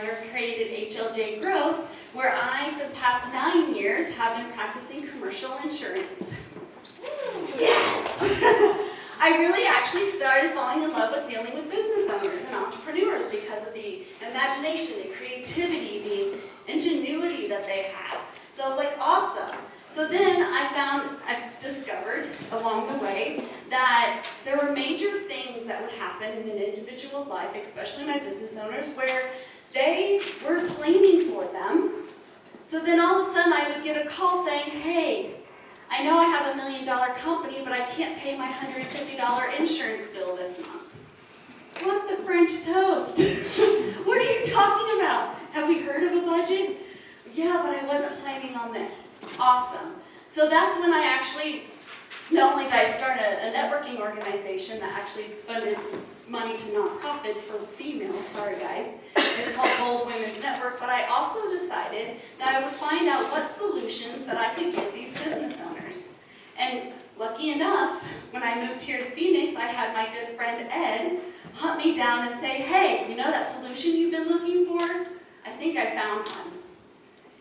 I created HLJ Growth, where I, for the past 9 years, have been practicing commercial insurance. Yes! I really actually started falling in love with dealing with business owners and entrepreneurs because of the imagination, the creativity, the ingenuity that they have. So I was like, awesome. So then I discovered along the way that there were major things that would happen in an individual's life, especially my business owners, where they were planning for them. So then all of a sudden I would get a call saying, hey, I know I have $1 million company, but I can't pay my $150 insurance bill this month. What the French toast? What are you talking about? Have we heard of a budget? Yeah, but I wasn't planning on this. Awesome. So that's when I actually, not only did I start a networking organization that actually funded money to nonprofits for females, sorry guys, it's called Bold Women's Network, but I also decided that I would find out what solutions that I could give these business owners. And lucky enough, when I moved here to Phoenix, I had my good friend Ed hunt me down and say, hey, you know that solution you've been looking for? I think I found one.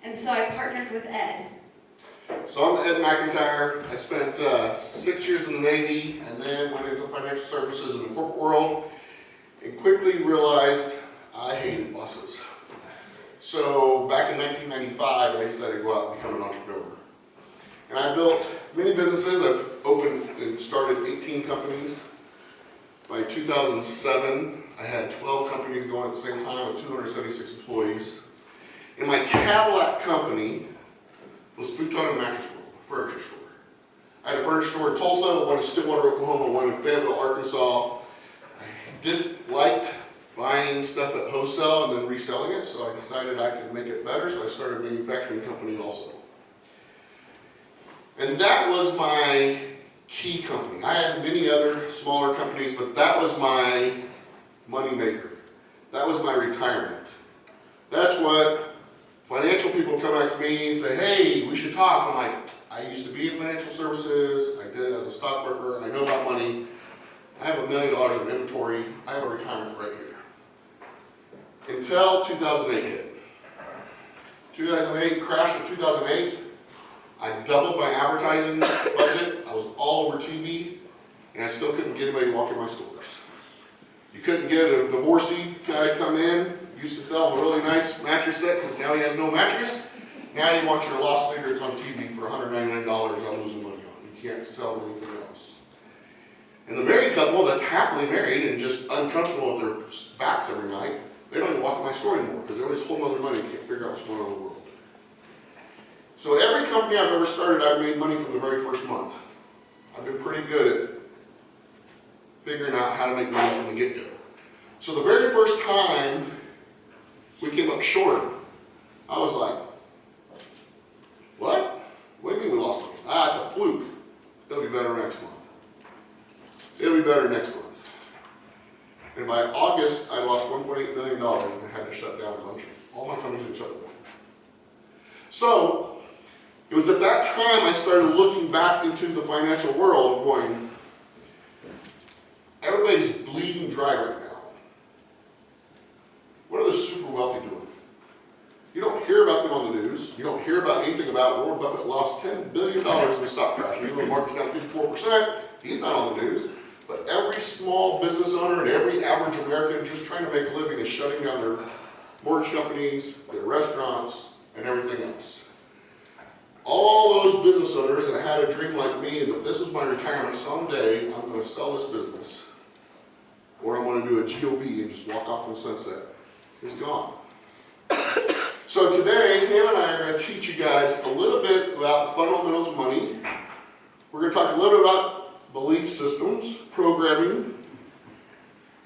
And so I partnered with Ed. So I'm Ed McIntyre. I spent 6 years in the Navy and then went into financial services in the corporate world and quickly realized I hated bosses. So back in 1995, I decided to go out and become an entrepreneur. And I built many businesses. I've opened and started 18 companies. By 2007, I had 12 companies going at the same time with 276 employees. And my Cadillac company was Futon and Mattress World, furniture store. I had a furniture store in Tulsa, one in Stillwater, Oklahoma, one in Fayetteville, Arkansas. I disliked buying stuff at wholesale and then reselling it, so I decided I could make it better, so I started a manufacturing company also. And that was my key company. I had many other smaller companies, but that was my money maker. That was my retirement. That's what financial people come back to me and say, hey, we should talk. I'm like, I used to be in financial services. I did it as a stockbroker. I know about money. I have $1 million of inventory. I have a retirement right here. Until 2008 hit. 2008, crash of 2008. I doubled my advertising budget. I was all over TV, and I still couldn't get anybody to walk in my stores. You couldn't get a divorcee guy come in. Used to sell him a really nice mattress set because now he has no mattress. Now you want your loss leader on TV for $199 I'm losing money on. You can't sell him anything else. And the married couple that's happily married and just uncomfortable with their backs every night, they don't even walk in my store anymore because everybody's holding on their money and can't figure out what's going on in the world. So every company I've ever started, I've made money from the very first month. I've been pretty good at figuring out how to make money from the get-go. So the very first time we came up short, I was like, what? What do you mean we lost money? It's a fluke. It'll be better next month. It'll be better next month. And by August, I lost $1.8 million and I had to shut down a bunch. All my companies had shut down. So, it was at that time I started looking back into the financial world going, everybody's bleeding dry right now. What are the super wealthy doing? You don't hear about them on the news. You don't hear about anything about Warren Buffett lost $10 billion in the stock crash. Even though the market's down 54%, he's not on the news. But every small business owner and every average American just trying to make a living is shutting down their mortgage companies, their restaurants, and everything else. All those business owners that had a dream like me that this is my retirement, someday I'm going to sell this business, or I'm going to do a GOB and just walk off in the sunset, is gone. So today, Pam and I are going to teach you guys a little bit about the fundamentals of money. We're going to talk a little bit about belief systems, programming,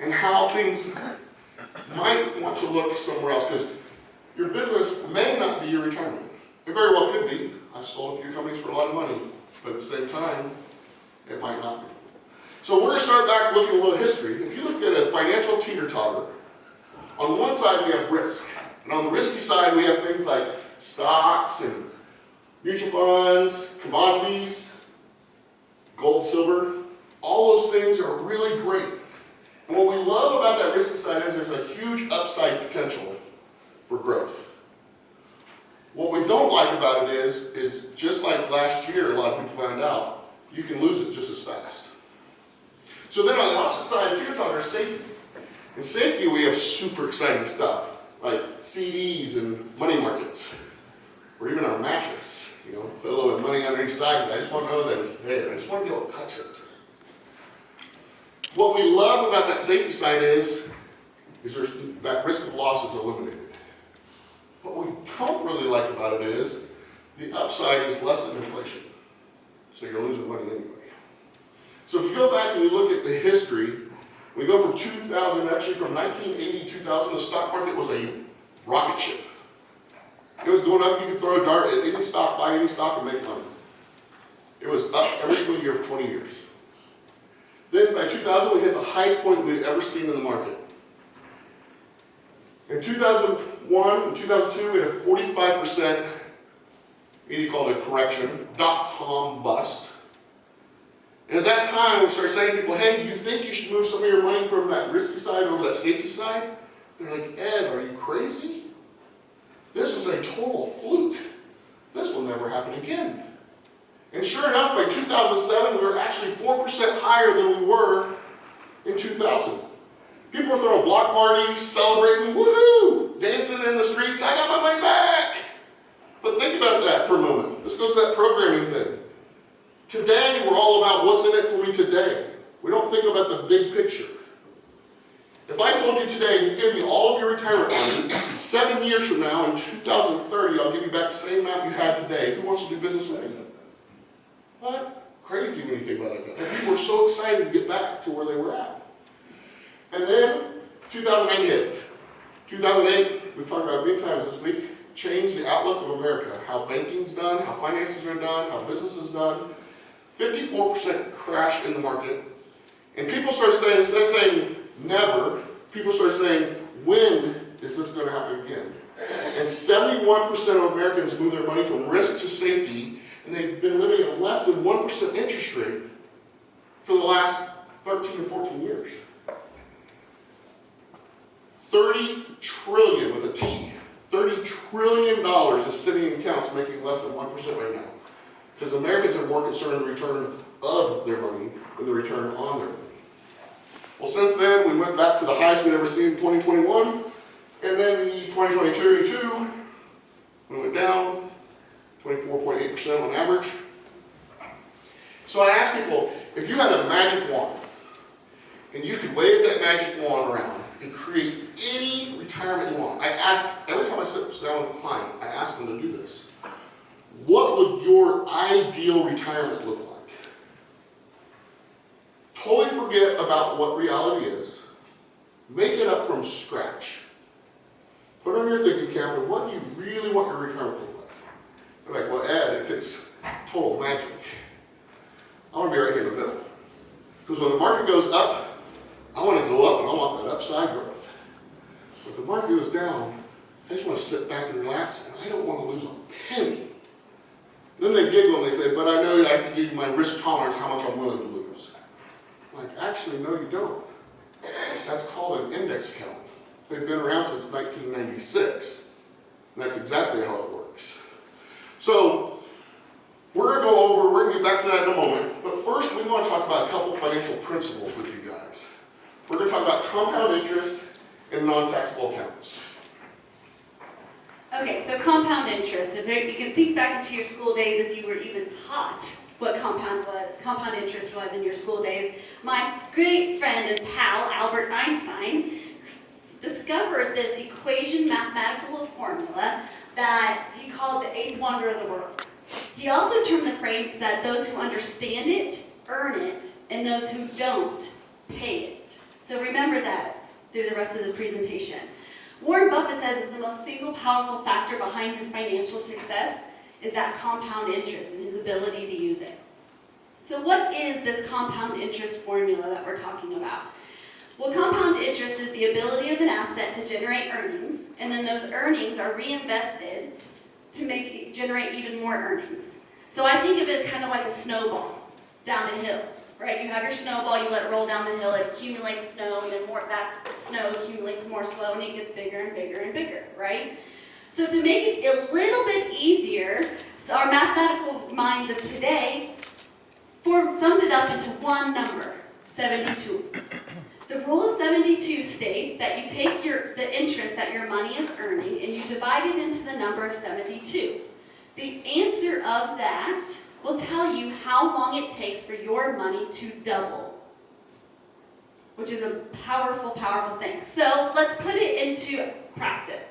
and how things might want to look somewhere else, because your business may not be your retirement. It very well could be. I've sold a few companies for a lot of money, but at the same time, it might not be. So we're going to start back looking at a little history. If you look at a financial teeter-totter, on one side we have risk. And on the risky side we have things like stocks and mutual funds, commodities, gold, silver. All those things are really great. And what we love about that risky side is there's a huge upside potential like about it is just like last year, a lot of people found out, you can lose it just as fast. So then on the opposite side, here we're talking about safety. In safety, we have super exciting stuff, like CDs and money markets, or even our mattress. You know, put a little bit of money underneath side. I just want to know that it's there. I just want to be able to touch it. What we love about that safety side is there's that risk of loss is eliminated. What we don't really like about it is the upside is less than inflation. So you're losing money anyway. So if you go back and you look at the history, we go from 2000, actually from 1980 to 2000, the stock market was a rocket ship. It was going up, you could throw a dart at any stock, buy any stock and make money. It was up every single year for 20 years. Then by 2000, we hit the highest point we'd ever seen in the market. In 2001 and 2002, we had a 45%, media called a correction, dot-com bust. And at that time, we started saying to people, hey, do you think you should move some of your money from that risky side over that safety side? They're like, Ed, are you crazy? This was a total fluke. This will never happen again. And sure enough, by 2007, we were actually 4% higher than we were in 2000. People were throwing block parties, celebrating, woohoo, dancing in the streets, I got my money back. But think about that for a moment. This goes to that programming thing. Today, we're all about what's in it for me today. We don't think about the big picture. If I told you today, you give me all of your retirement money, 7 years from now, in 2030, I'll give you back the same amount you had today, who wants to do business with me? What? Crazy when you think about it like that. And people were so excited to get back to where they were at. And then 2008 hit. 2008, we've talked about it many times this week, changed the outlook of America. How banking's done, how finances are done, how business is done. 54% crash in the market. And people start saying, instead of saying never, people start saying, when is this going to happen again? And 71% of Americans move their money from risk to safety, and they've been living at less than 1% interest rate for the last 13 or 14 years. 30 trillion with a T, $30 trillion is sitting in accounts making less than 1% right now. Because Americans are more concerned with the return of their money than the return on their money. Well, since then, we went back to the highest we'd ever seen in 2021, and then the 2022, we went down 24.8% on average. So I ask people, if you had a magic wand, and you could wave that magic wand around and create any retirement you want, I ask, every time I sit down with a client, I ask them to do this. What would your ideal retirement look like? Totally forget about what reality is. Make it up from scratch. Put on your thinking cap, and what do you really want your retirement to look like? They're like, well, Ed, if it's total magic, I want to be right here in the middle. Because when the market goes up, I want to go up and I want that upside growth. But if the market goes down, I just want to sit back and relax, and I don't want to lose a penny. Then they giggle and they say, but I know I have to give you my risk tolerance, how much I'm willing to lose. I'm like, actually, no, you don't. That's called an index account. They've been around since 1996. And that's exactly how it works. So, we're going to get back to that in a moment. But first, we want to talk about a couple financial principles with you guys. We're going to talk about compound interest and non-taxable accounts. Okay, so compound interest. You can think back into your school days if you were even taught what compound interest was in your school days. My great friend and pal, Albert Einstein, discovered this mathematical formula that he called the eighth wonder of the world. He also termed the phrase that those who understand it, earn it, and those who don't, pay it. So remember that through the rest of this presentation. Warren Buffett says is the most single powerful factor behind his financial success is that compound interest and his ability to use it. So what is this compound interest formula that we're talking about? Well, compound interest is the ability of an asset to generate earnings, and then those earnings are reinvested to generate even more earnings. So I think of it kind of like a snowball down a hill, right? You have your snowball, you let it roll down the hill, it accumulates snow, and then that snow accumulates more snow, and it gets bigger and bigger and bigger, right? So to make it a little bit easier, so our mathematical minds of today summed it up into one number, 72. The rule of 72 states that you take the interest that your money is earning and you divide it into the number of 72. The answer of that will tell you how long it takes for your money to double, which is a powerful, powerful thing. So let's put it into practice.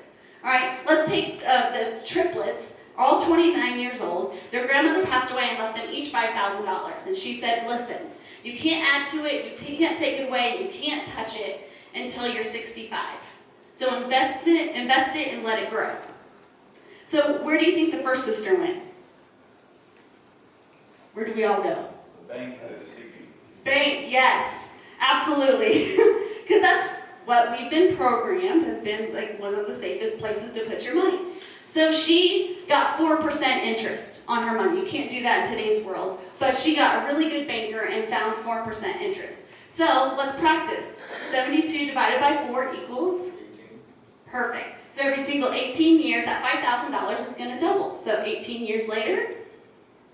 All right, let's take the triplets, all 29 years old. Their grandmother passed away and left them each $5,000. And she said, listen, you can't add to it, you can't take it away, you can't touch it until you're 65. So invest it and let it grow. So where do you think the first sister went? Where do we all go? The bank had a CP. Bank, yes, absolutely. Because that's what we've been programmed, has been like one of the safest places to put your money. So she got 4% interest on her money. You can't do that in today's world. But she got a really good banker and found 4% interest. So let's practice. 72 divided by 4 equals? 18. Perfect. So every single 18 years, that $5,000 is going to double. So 18 years later,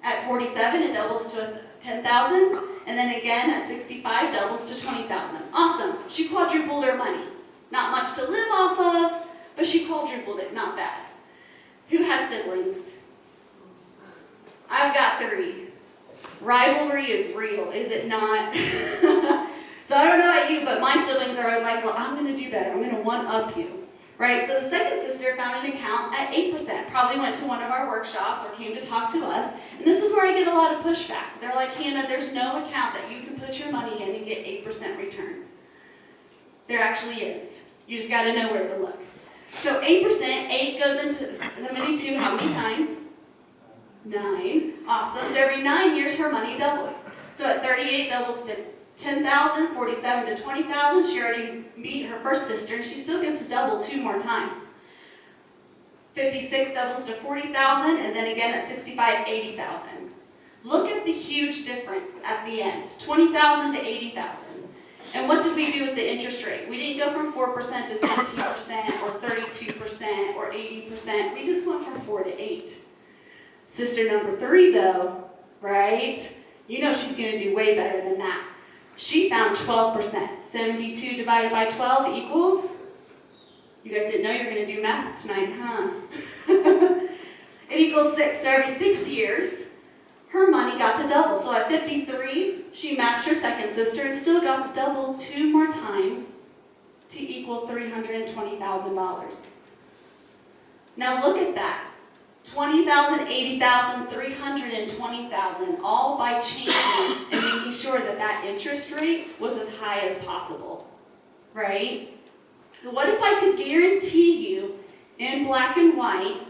at 47, it doubles to 10,000. And then again, at 65, doubles to 20,000. Awesome. She quadrupled her money. Not much to live off of, but she quadrupled it. Not bad. Who has siblings? I've got 3. Rivalry is real, is it not? So I don't know about you, but my siblings are always like, well, I'm going to do better. I'm going to one-up you. Right? So the second sister found an account at 8%. Probably went to one of our workshops or came to talk to us. And this is where I get a lot of pushback. They're like, Hannah, there's no account that you can put your money in and get 8% return. There actually is. You just got to know where to look. So 8%, 8 goes into 72 how many times? 9. Awesome. So every 9 years, her money doubles. So at 38, doubles to 10,000, 47 to 20,000. She already beat her first sister, and she still gets to double 2 more times. 56 doubles to 40,000, and then again at 65, 80,000. Look at the huge difference at the end, 20,000 to 80,000. And what did we do with the interest rate? We didn't go from 4% to 60% or 32% or 80%. We just went from 4 to 8. Sister number 3, though, right? You know she's going to do way better than that. She found 12%. 72 divided by 12 equals? You guys didn't know you were going to do math tonight, huh? It equals 6. So every 6 years, her money got to double. So at 53, she matched her second sister and still got to double 2 more times to equal $320,000. Now look at that. 20,000, 80,000, 320,000, all by changing and making sure that that interest rate was as high as possible, right? So what if I could guarantee you in black and white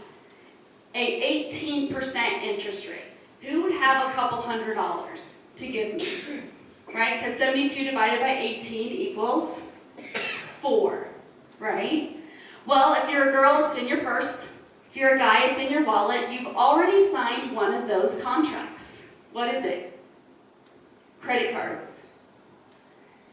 a 18% interest rate? Who would have a couple $100 to give me, right? Because 72 divided by 18 equals 4, right? Well, if you're a girl, it's in your purse. If you're a guy, it's in your wallet. You've already signed one of those contracts. What is it? Credit cards.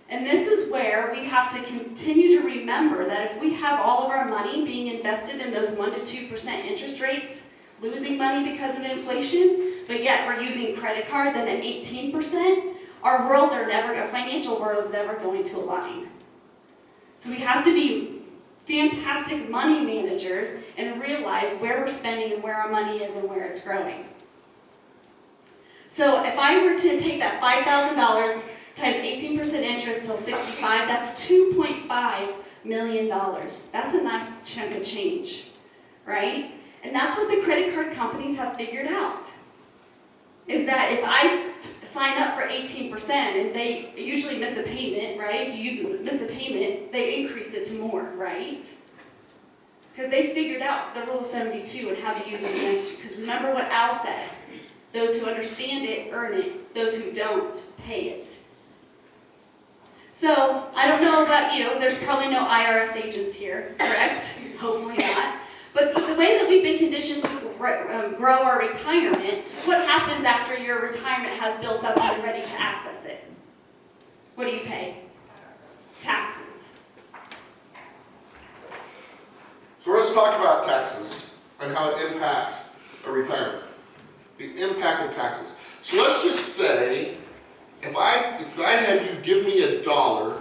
And this is where we have to continue to remember that if we have all of our money being invested in those 1 to 2% interest rates, losing money because of inflation, but yet we're using credit cards and at 18%, our financial world is never going to align. So we have to be fantastic money managers and realize where we're spending and where our money is and where it's growing. So if I were to take that $5,000 times 18% interest till 65, that's $2.5 million. That's a nice chunk of change, right? And that's what the credit card companies have figured out, is that if I sign up for 18% and they usually miss a payment, right? If you miss a payment, they increase it to more, right? Because they figured out the rule of 72 and how to use it against you. Because remember what Al said, those who understand it earn it, those who don't pay it. So I don't know about you, there's probably no IRS agents here, correct? Hopefully not. But the way that we've been conditioned to grow our retirement, what happens after your retirement has built up and you're ready to access it? What do you pay? Taxes. So the rest let's talk about taxes and how it impacts a retirement. The impact of taxes. So let's just say, if I had you give me $1,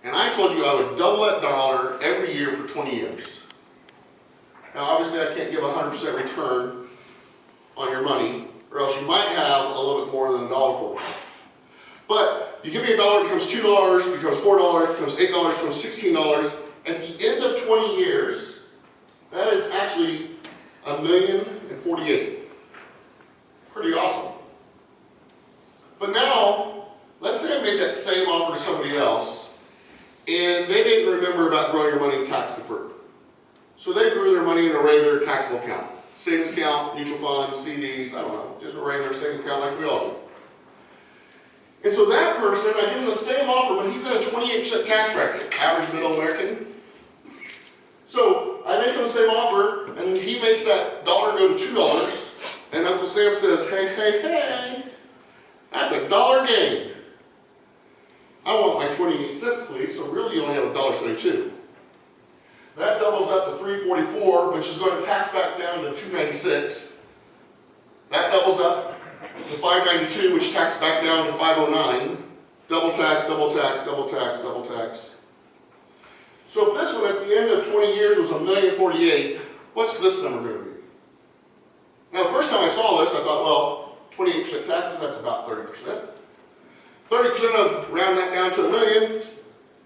and I told you I would double that dollar every year for 20 years. Now obviously I can't give 100% return on your money, or else you might have a little bit more than $1 for it. But you give me $1, it becomes $2, becomes $4, becomes $8, becomes $16. At the end of 20 years, that is actually $1,048,000. Pretty awesome. But now, let's say I made that same offer to somebody else, and they didn't remember about growing your money tax deferred. So they grew their money in a regular taxable account. Savings account, mutual funds, CDs, I don't know, just a regular savings account like we all do. And so that person, I give him the same offer, but he's in a 28% tax bracket, average middle American. So I make him the same offer, and he makes that dollar go to $2, and Uncle Sam says, hey, that's $1 gain. I want my 28 cents, please, so really you only have $1.72. That doubles up to $3.44, which is going to tax back down to $2.96. That doubles up to $5.92, which taxes back down to $5.09. Double tax, double tax, double tax, double tax. So if this one at the end of 20 years was $1,048,000, what's this number going to be? Now the first time I saw this, I thought, well, 28% taxes, that's about 30%. 30% of, round that down to $1 million,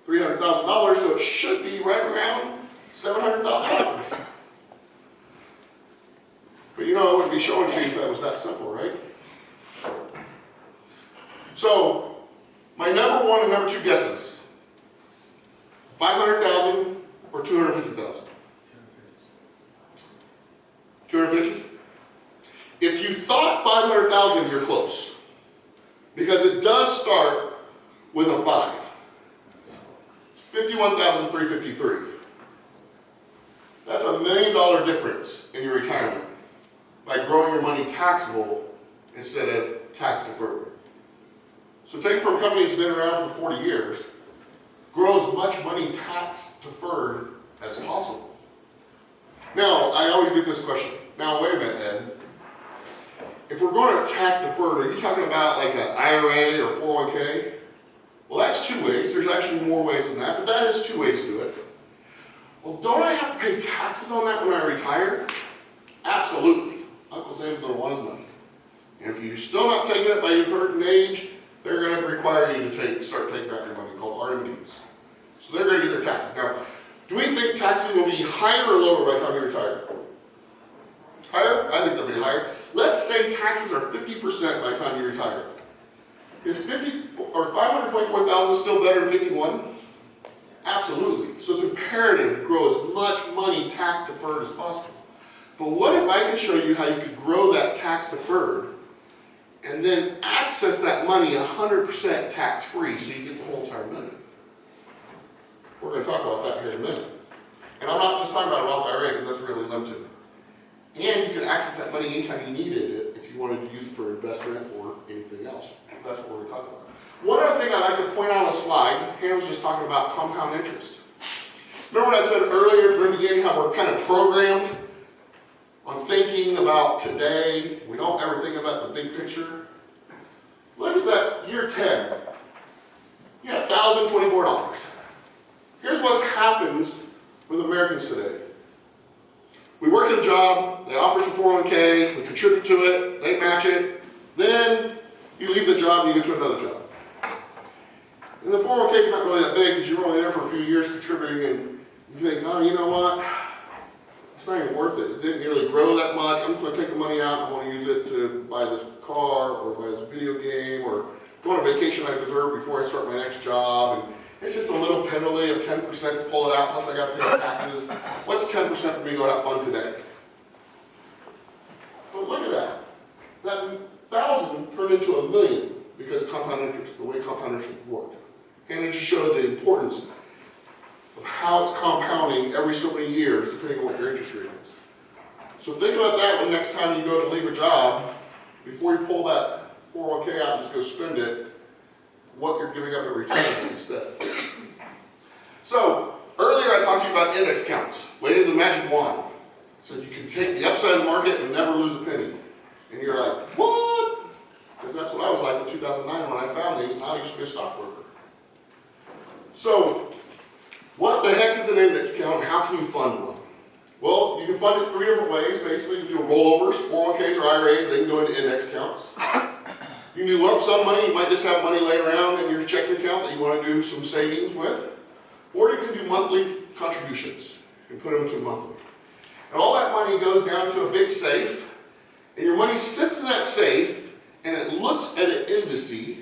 $300,000, so it should be right around $700,000. But you know, I wouldn't be showing to you if that was that simple, right? So, my number one and number two guesses. 500,000 or 250,000? 250? If you thought 500,000, you're close. Because it does start with a 5. 51,353. That's $1 million difference in your retirement by growing your money taxable instead of tax deferred. So take from a company that's been around for 40 years, grow as much money tax deferred as possible. Now, I always get this question. Now, wait a minute, Ed. If we're going to tax deferred, are you talking about like an IRA or 401k? Well, that's two ways. There's actually more ways than that, but that is two ways to do it. Well, don't I have to pay taxes on that when I retire? Absolutely. Uncle Sam's going to want his money. And if you're still not taking it by your certain age, they're going to require you to start taking back your money, called RMDs. So they're going to get their taxes. Now, do we think taxes will be higher or lower by the time you retire? Higher? I think they'll be higher. Let's say taxes are 50% by the time you retire. Is 50 or 524,000 still better than 51? Absolutely. So it's imperative to grow as much money tax deferred as possible. But what if I could show you how you could grow that tax deferred and then access that money 100% tax free so you get the whole entire million? We're going to talk about that here in a minute. And I'm not just talking about a Roth IRA because that's really limited. And you can access that money anytime you needed it if you wanted to use it for investment or anything else. That's what we're talking about. One other thing I'd like to point out on the slide, Hannah was just talking about compound interest. Remember what I said earlier at the very beginning, how we're kind of programmed on thinking about today. We don't ever think about the big picture. Look at that, year 10. You got $1,024. Here's what happens with Americans today. We work at a job, they offer some 401k, we contribute to it, they match it, then you leave the job and you go to another job. And the 401k is not really that big because you're only there for a few years contributing and you think, oh, you know what, it's not even worth it. It didn't really grow that much. I'm just going to take the money out and I want to use it to buy this car or buy this video game or go on a vacation I deserve before I start my next job. And it's just a little penalty of 10% to pull it out, plus I got to pay taxes. What's 10% for me to go have fun today? But look at that. That 1,000 turned into $1 million because of compound interest, the way compound interest worked. And it just showed the importance of how it's compounding every so many years, depending on what your interest rate is. So think about that when next time you go to leave a job, before you pull that 401k out and just go spend it, what you're giving up in retirement instead. So, earlier I talked to you about index accounts, waved the magic wand. So you can take the upside of the market and never lose a penny. And you're like, what? Because that's what I was like in 2009 when I found these, and I used to be a stockbroker. So, what the heck is an index account? How can you fund one? Well, you can fund it 3 different ways. Basically, you can do rollovers, 401ks or IRAs, they can go into index accounts. You can do lump sum money, you might just have money laying around in your checking account that you want to do some savings with. Or you can do monthly contributions and put them into monthly. And all that money goes down to a big safe, and your money sits in that safe, and it looks at an indice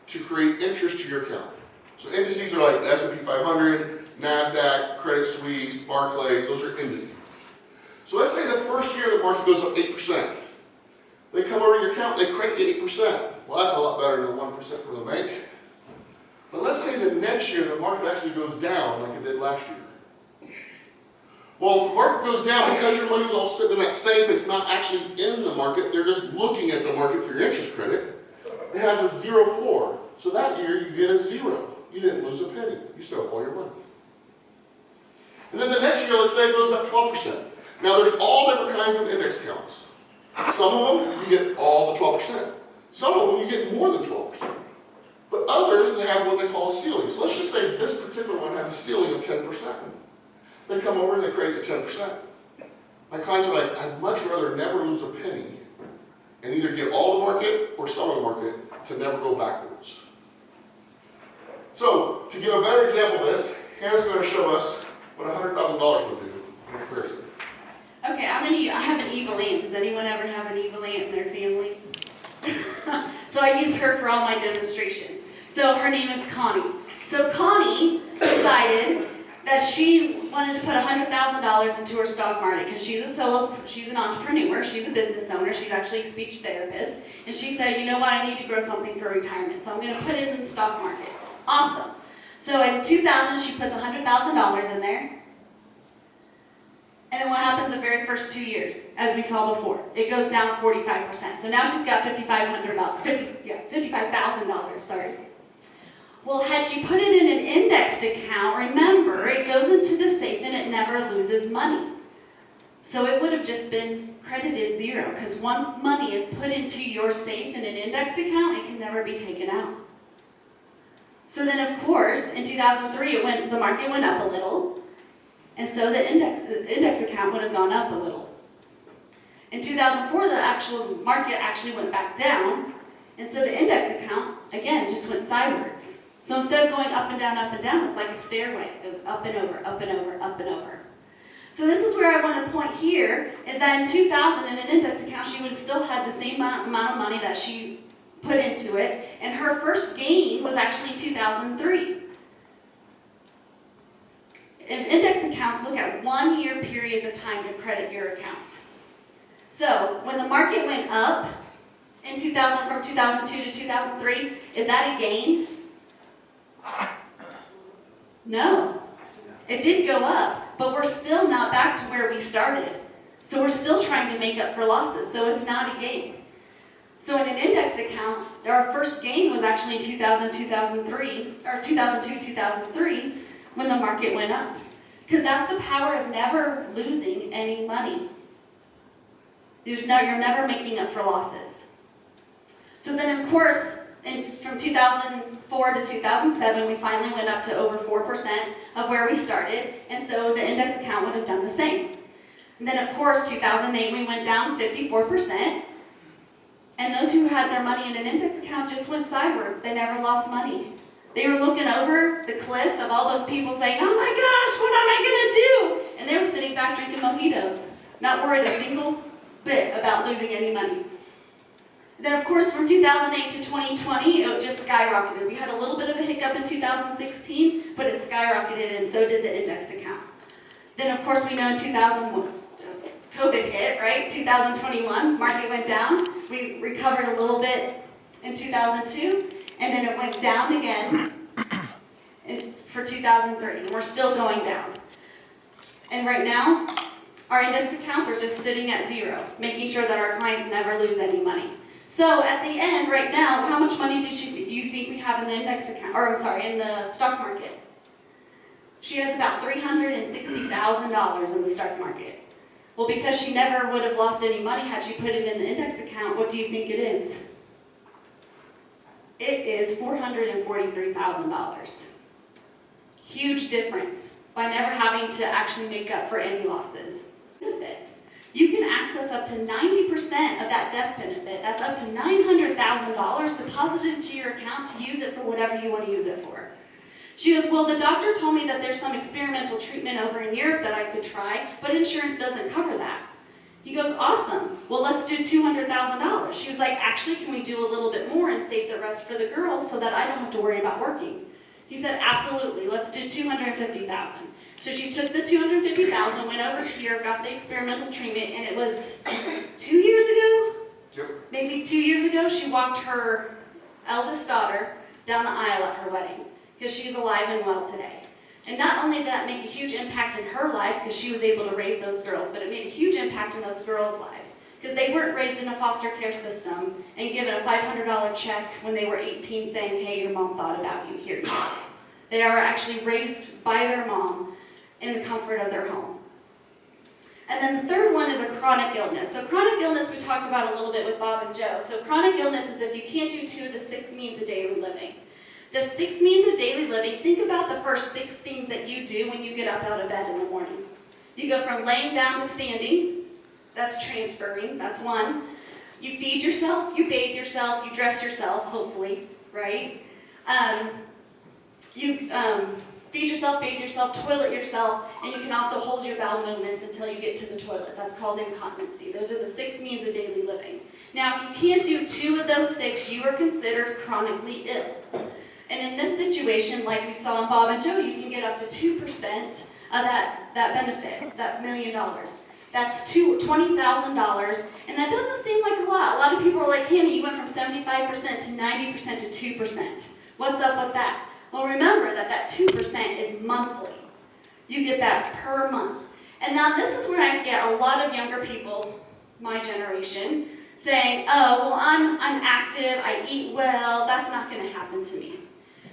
to create interest to your account. So indices are like the S&P 500, NASDAQ, Credit Suisse, Barclays, those are indices. So let's say the first year the market goes up 8%. They come over to your account, they credit you 8%. Well, that's a lot better than 1% from the bank. But let's say the next year the market actually goes down like it did last year. Well, if the market goes down, because your money's all sitting in that safe, it's not actually in the market, they're just looking at the market for your interest credit. It has a 0 floor. So that year you get a 0. You didn't lose a penny. You still have all your money. And then the next year, let's say it goes up 12%. Now there's all different kinds of index accounts. Some of them, you get all the 12%. Some of them, you get more than 12%. But others, they have what they call a ceiling. So let's just say this particular one has a ceiling of 10%. They come over and they credit you 10%. My clients are like, I'd much rather never lose a penny and either get all the market or some of the market to never go backwards. So, to give a better example of this, Hannah's going to show us what $100,000 would do in comparison. Okay, I have an evil aunt. Does anyone ever have an evil aunt in their family? So I use her for all my demonstrations. So her name is Connie. So Connie decided that she wanted to put $100,000 into her stock market because she's an entrepreneur, she's a business owner, she's actually a speech therapist, and she said, you know what, I need to grow something for retirement, so I'm going to put it in the stock market. Awesome. So in 2000, she puts $100,000 in there. And then what happens the very first 2 years, as we saw before? It goes down 45%. So now she's got $55,000, sorry. Well, had she put it in an indexed account, remember, it goes into the safe and it never loses money. So it would have just been credited 0, because once money is put into your safe in an indexed account, it can never be taken out. So then, of course, in 2003, the market went up a little. And so the index account would have gone up a little. In 2004, the actual market actually went back down, and so the index account, again, just went sideways. So instead of going up and down, it's like a stairway. It goes up and over, up and over, up and over. So this is where I want to point here, is that in 2000, in an index account, she would have still had the same amount of money that she put into it, and her first gain was actually 2003. And index accounts look at 1-year periods of time to credit your account. So when the market went up in 2000, from 2002 to 2003, is that a gain? No. It did go up, but we're still not back to where we started. So we're still trying to make up for losses, so it's not a gain. So in an indexed account, our first gain was actually in 2002, 2003, when the market went up. Because that's the power of never losing any money. You're never making up for losses. So then, of course, from 2004 to 2007, we finally went up to over 4% of where we started, and so the index account would have done the same. And then, of course, 2008, we went down 54%, and those who had their money in an index account just went sideways. They never lost money. They were looking over the cliff of all those people saying, oh my gosh, what am I going to do? And they were sitting back drinking mojitos, not worried a single bit about losing any money. Then, of course, from 2008 to 2020, it just skyrocketed. We had a little bit of a hiccup in 2016, but it skyrocketed, and so did the indexed account. Then, of course, we know in 2001, COVID hit, right? 2021, market went down. We recovered a little bit in 2002. And then it went down again for 2003, and we're still going down. And right now, our index accounts are just sitting at 0, making sure that our clients never lose any money. So at the end, right now, how much money do you think we have in the index account, or I'm sorry, in the stock market? She has about $360,000 in the stock market. Well, because she never would have lost any money had she put it in the index account, what do you think it is? It is $443,000. Huge difference by never having to actually make up for any losses. Benefits. You can access up to 90% of that death benefit. That's up to $900,000 deposited into your account to use it for whatever you want to use it for. She goes, well, the doctor told me that there's some experimental treatment over in Europe that I could try, but insurance doesn't cover that. He goes, awesome. Well, let's do $200,000. She was like, actually, can we do a little bit more and save the rest for the girls so that I don't have to worry about working? He said, absolutely. Let's do $250,000. So she took the $250,000, went over to Europe, got the experimental treatment, and it was 2 years ago? Yep. Maybe 2 years ago, she walked her eldest daughter down the aisle at her wedding because she's alive and well today. And not only did that make a huge impact in her life because she was able to raise those girls, but it made a huge impact in those girls' lives because they weren't raised in a foster care system and given a $500 check when they were 18 saying, hey, your mom thought about you, here you go. They are actually raised by their mom in the comfort of their home. And then the third one is a chronic illness. So chronic illness we talked about a little bit with Bob and Joe. So chronic illness is if you can't do 2 of the 6 means of daily living. The 6 means of daily living, think about the first 6 things that you do when you get up out of bed in the morning. You go from laying down to standing, that's transferring, that's 1. You feed yourself, you bathe yourself, you dress yourself, hopefully, right? You feed yourself, bathe yourself, toilet yourself, and you can also hold your bowel movements until you get to the toilet. That's called incontinency. Those are the 6 means of daily living. Now, if you can't do 2 of those 6, you are considered chronically ill. And in this situation, like we saw in Bob and Joe, you can get up to 2% of that benefit, that $1 million. That's $20,000, and that doesn't seem like a lot. A lot of people are like, Hannah, you went from 75% to 90% to 2%. What's up with that? Well, remember that 2% is monthly. You get that per month. And now this is where I get a lot of younger people, my generation, saying, oh, well, I'm active, I eat well, that's not going to happen to me.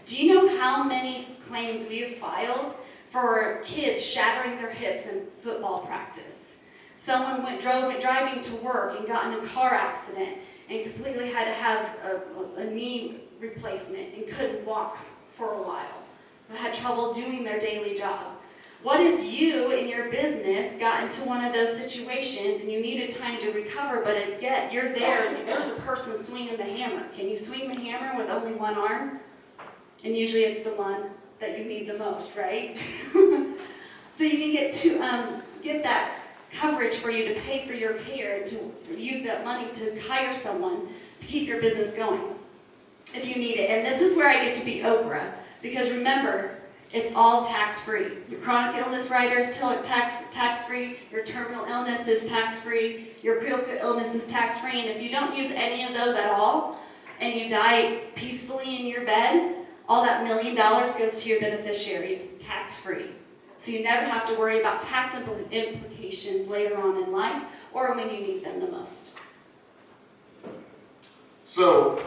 Do you know how many claims we have filed for kids shattering their hips in football practice? Someone went driving to work and got in a car accident and completely had to have a knee replacement and couldn't walk for a while. They had trouble doing their daily job. What if you in your business got into one of those situations and you needed time to recover, but yet you're there and you're the person swinging the hammer? Can you swing the hammer with only one arm? And usually it's the one that you need the most, right? So you can get that coverage for you to pay for your care, to use that money to hire someone to keep your business going if you need it. And this is where I get to be Oprah, because remember, it's all tax-free. Your chronic illness rider is still tax-free, your terminal illness is tax-free, your critical illness is tax-free, and if you don't use any of those at all, and you die peacefully in your bed, all that $1 million goes to your beneficiaries, tax-free. So you never have to worry about tax implications later on in life or when you need them the most. So,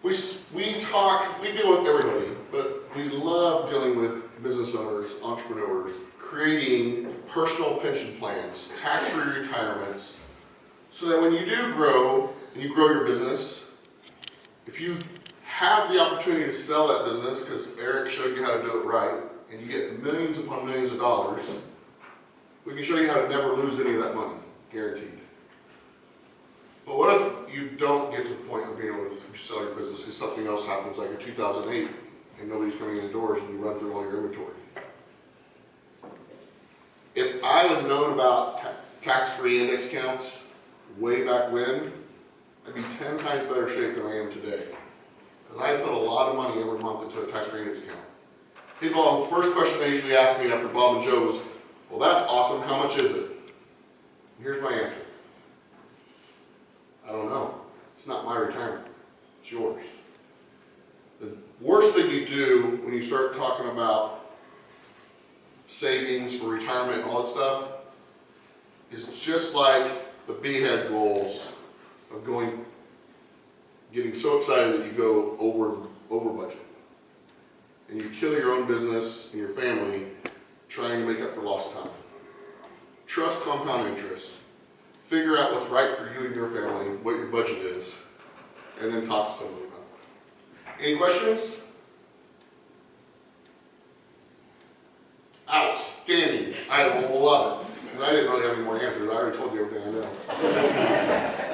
we deal with everybody, but we love dealing with business owners, entrepreneurs, creating personal pension plans, tax-free retirements, so that when you do grow, and you grow your business, if you have the opportunity to sell that business, because Eric showed you how to do it right, and you get millions upon millions of dollars, we can show you how to never lose any of that money, guaranteed. But what if you don't get to the point of being able to sell your business because something else happens, like in 2008, and nobody's coming in the doors and you run through all your inventory? If I would have known about tax-free index accounts way back when, I'd be 10 times better shape than I am today. Because I put a lot of money every month into a tax-free index account. People, the first question they usually ask me after Bob and Joe was, well, that's awesome, how much is it? Here's my answer. I don't know. It's not my retirement. It's yours. The worst thing you do when you start talking about savings for retirement and all that stuff is just like the BHEAD goals of getting so excited that you go over budget. and you kill your own business and your family trying to make up for lost time. Trust compound interest. Figure out what's right for you and your family, what your budget is, and then talk to somebody about it. Any questions? Outstanding. I love it. Because I didn't really have any more answers. I already told you everything I know.